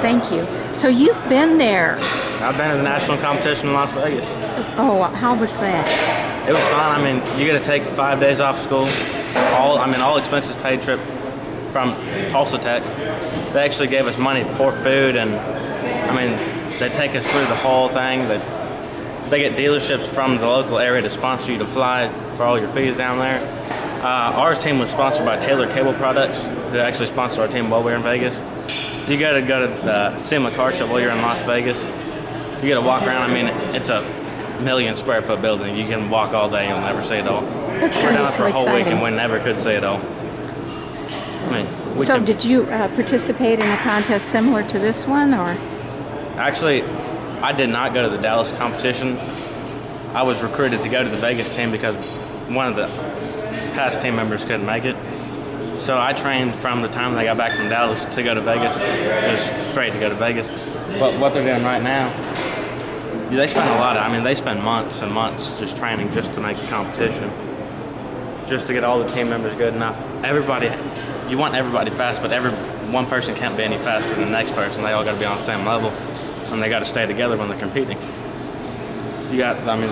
thank you. So you've been there. I've been to the national competition in Las Vegas. Oh, how was that? It was fun. I mean, you get to take 5 days off school. All expenses paid trip from Tulsa Tech. They actually gave us money for food, and I mean, they take us through the whole thing. They get dealerships from the local area to sponsor you to fly for all your fees down there. Our team was sponsored by Taylor Cable Products, who actually sponsored our team while we were in Vegas. You got to go to the SEMA car show while you're in Las Vegas. You got to walk around. I mean, it's a 1,000,000 square foot building. You can walk all day, you'll never see it all. That's We're kind down of for a whole exciting. week and we never could see it all. I mean, did you participate in a contest similar to this one, or? Actually, I did not go to the Dallas competition. I was recruited to go to the Vegas team because one of the past team members couldn't make it. So I trained from the time they got back from Dallas to go to Vegas, just straight to go to Vegas. But what they're doing right now, they spend they spend months and months just training just to make the competition, just to get all the team members good enough. You want everybody fast, but one person can't be any faster than the next person. They all got to be on the same level, and they got to stay together when they're competing. The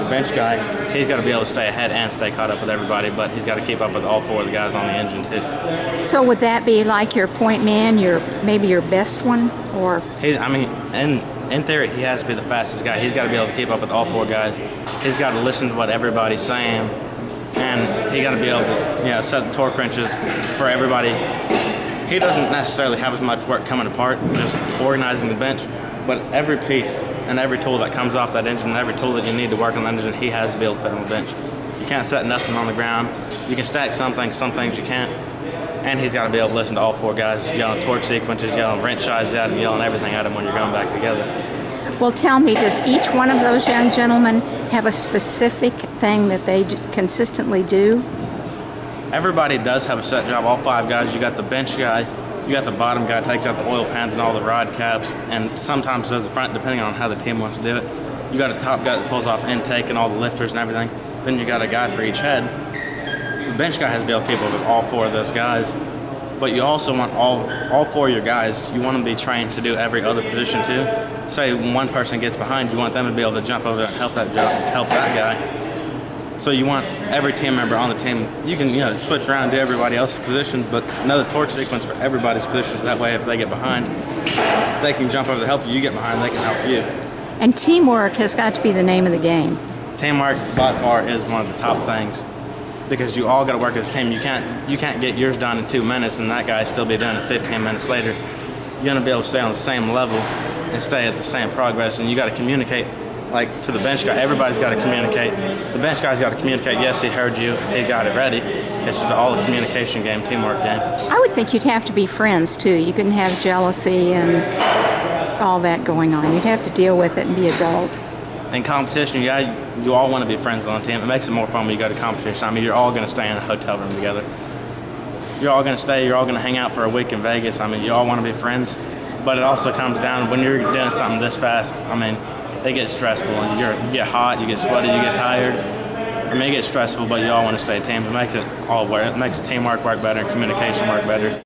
bench guy, he's got to be able to stay ahead and stay caught up with everybody, but he's got to keep up with all 4 of the guys on the engine too. So would that be like your point man, maybe your best one, or? In theory, he has to be the fastest guy. He's got to be able to keep up with all 4 guys. He's got to listen to what everybody's saying, and he got to be able to, set the torque wrenches for everybody. He doesn't necessarily have as much work coming apart, just organizing the bench, but every piece and every tool that comes off that engine, and every tool that you need to work on that engine, he has to be able to fit on the bench. You can't set nothing on the ground. You can stack some things you can't. And he's got to be able to listen to all 4 guys, yelling torque sequences, yelling wrench size at him, yelling everything at him when you're going back together. Well, tell me, does each one of those young gentlemen have a specific thing that they consistently do? Everybody does have a set job, all 5 guys. You got the bench guy, you got the bottom guy, takes out the oil pans and all the rod caps, and sometimes does the front, depending on how the team wants to do it. You got a top guy that pulls off intake and all the lifters and everything. Then you got a guy for each head. The bench guy has to be able to keep up with all 4 of those guys, but you also want all 4 of your guys, you want them to be trained to do every other position too. Say one person gets behind, you want them to be able to jump over and help that guy. So you want every team member on the team, you can switch around and do everybody else's position, but another torque sequence for everybody's positions. That way if they get behind, they can jump over to help you. You get behind, they can help you. And teamwork has got to be the name of the game. Teamwork by far is one of the top things, because you all got to work as a team. You can't get yours done in 2 minutes and that guy still be done it 15 minutes later. You're gonna be able to stay on the same level and stay at the same progress, and you got to communicate. Like to the bench guy, everybody's got to communicate. The bench guy's got to communicate, yes, he heard you, he got it ready. It's just all a communication game, teamwork game. I would think you'd have to be friends too. You couldn't have jealousy and all that going on. You'd have to deal with it and be adult. In competition, you all want to be friends on the team. It makes it more fun when you go to competition. I mean, you're all going to stay in a hotel room together. You're all going to stay, you're all going to hang out for a week in Vegas. I mean, you all want to be friends. But it also comes down, when you're doing something this fast, it gets stressful. And you get hot, you get sweaty, you get tired. It gets stressful, but you all want to stay a team. It makes it all work. It makes teamwork work better and communication work better.